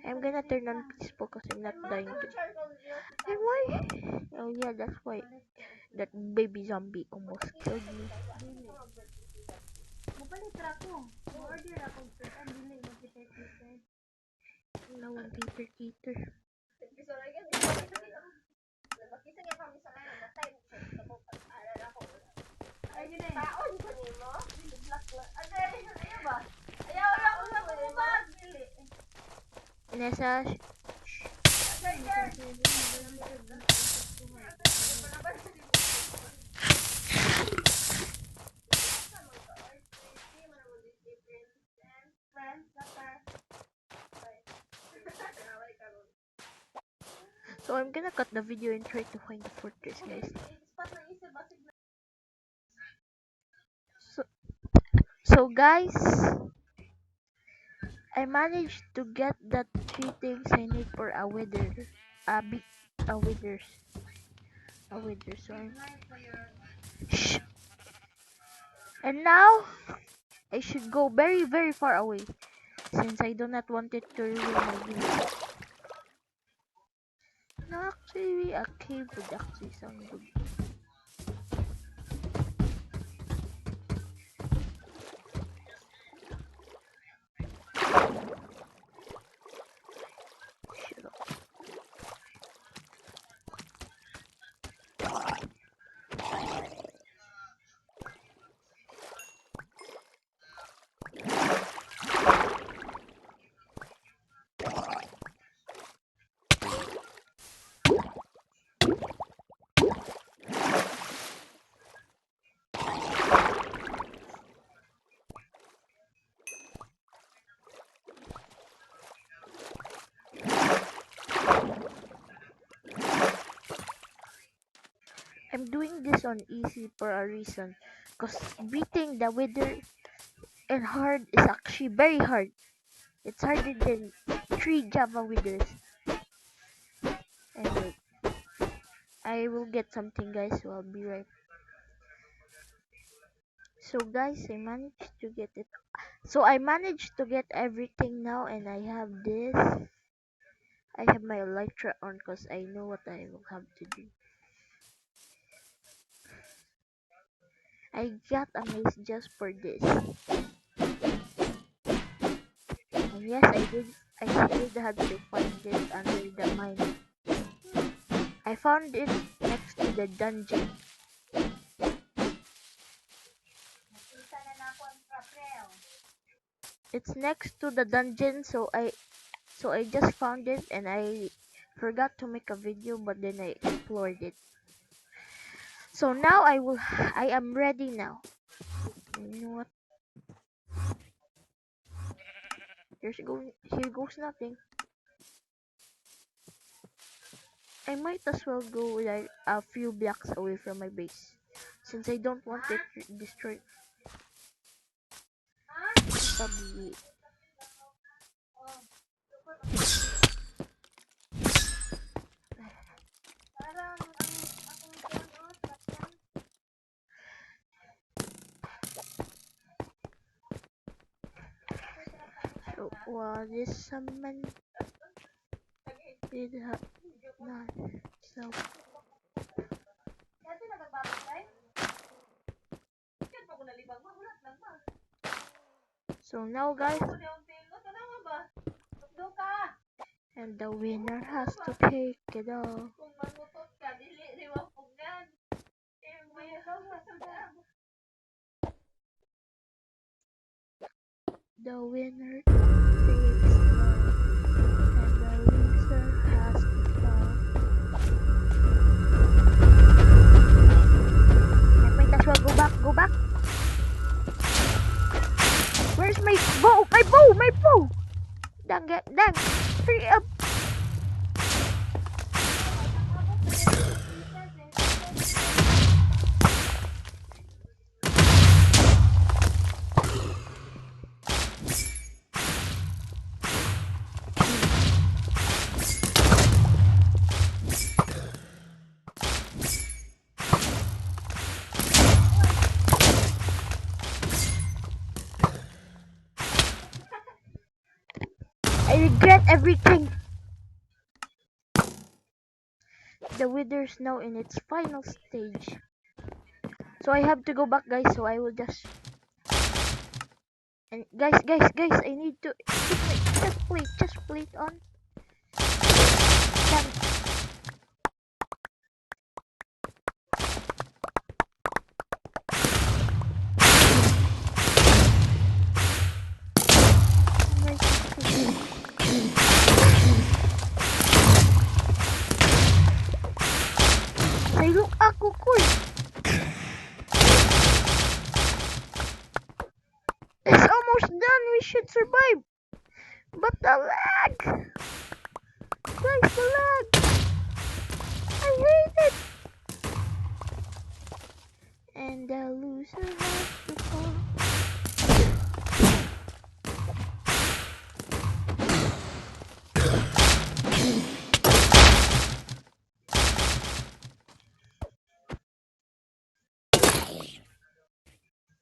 I'm gonna turn on peaceful because I'm not dying to. And why? Oh yeah, that's why that baby zombie almost killed me. No one Peter Peter. Nessa, so I'm gonna cut the video and try to find the fortress, guys. So, so guys, I managed to get that 3 things I need for a wither, a big, a withers, a wither. So shh. And now I should go very very far away since I do not want it to ruin my video. No, actually, a cave would actually sound good. Shut up. I'm doing this on easy for a reason, cause beating the wither and hard is actually very hard. It's harder than 3 Java withers. Anyway, I will get something, guys, so I'll be right. So guys, I managed to get it. So I managed to get everything now, and I have this. I have my elytra on cause I know what I will have to do. I got a mace just for this. And yes, I did have to find it under the mine. I found it next to the dungeon. It's next to the dungeon, so I just found it and I forgot to make a video, but then I explored it. So now I am ready now. You know what? Here goes nothing. I might as well go like a few blocks away from my base, since I don't want it destroyed. Probably. So what is someone did have not so. So now guys, and the winner has to take it all. The winner takes it all, and the loser has to fall. I might as well go back. Where's my bow? My bow! Dang, hurry up! I regret everything. The wither's now in its final stage. So I have to go back, guys. So I will just... And guys, I need to keep my chest plate on. Damn. Say, look, ako, cool. It's almost done. We should survive. But the lag. Guys, the lag. I hate it. And the loser has to fall.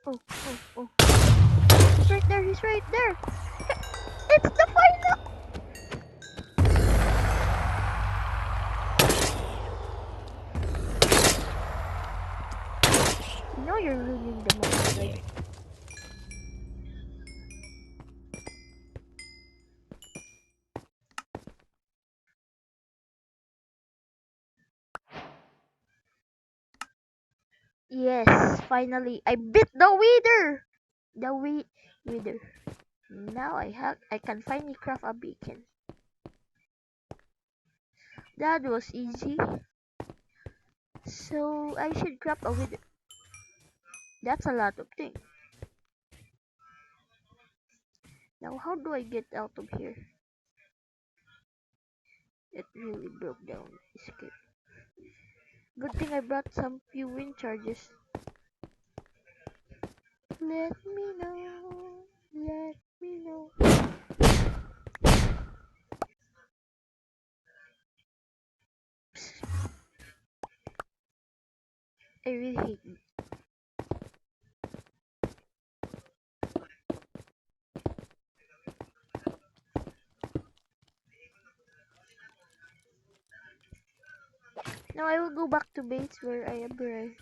Oh. He's right there. It's the final. You know you're ruining the moment, right? Yes, finally, I beat the wither. Wither. Now I can finally craft a beacon. That was easy. So I should craft a wither. That's a lot of things. Now how do I get out of here? It really broke down. Escape. Good thing I brought some few wind charges. Let me know. Let me know. I really hate it. Now I will go back to base where I arrived.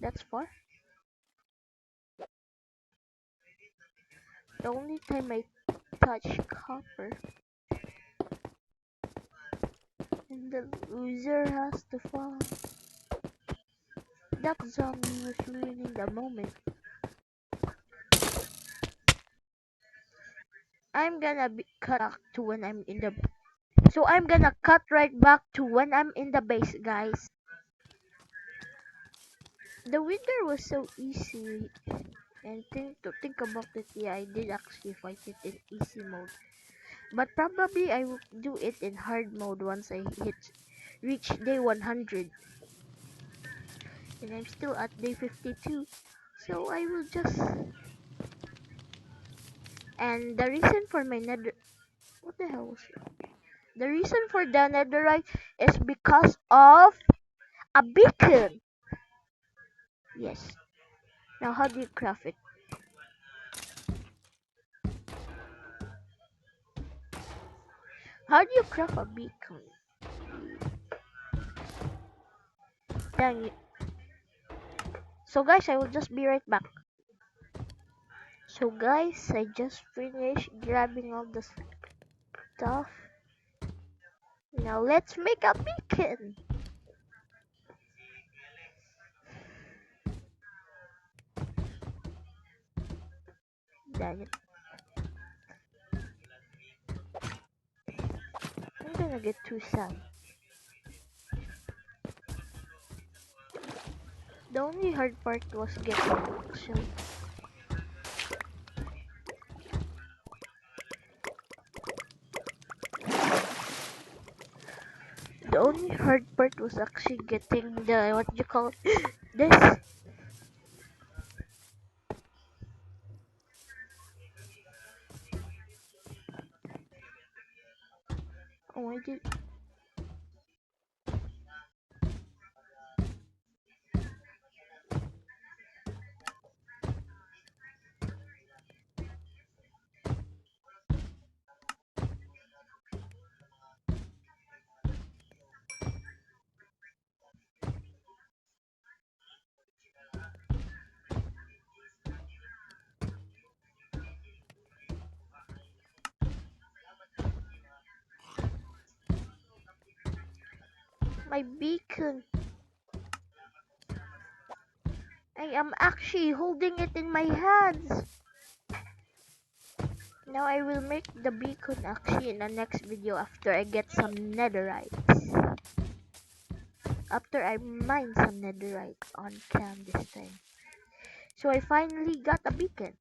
That's far. The only time I touch copper. And the loser has to fall. That zombie was ruining the moment. I'm gonna cut back to when I'm in the... So I'm gonna cut right back to when I'm in the base, guys. The winter was so easy. And to think about it, yeah, I did actually fight it in easy mode. But probably I will do it in hard mode once I reach day 100. And I'm still at day 52. So I will just... And the reason for my nether... What the hell was that? The reason for the netherite is because of a beacon. Yes. Now how do you craft it? How do you craft a beacon? Dang it. So guys, I will just be right back. So guys, I just finished grabbing all the stuff. Now let's make a beacon. Dang it. I'm gonna get 2 sand. The only hard part was getting actually. The only hard part was actually getting the, what you call this. Oh, I did. My beacon. I am actually holding it in my hands. Now I will make the beacon actually in the next video after I get some netherite. After I mine some netherite on cam this time. So I finally got a beacon.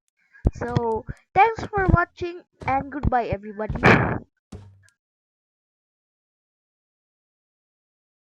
So thanks for watching and goodbye everybody.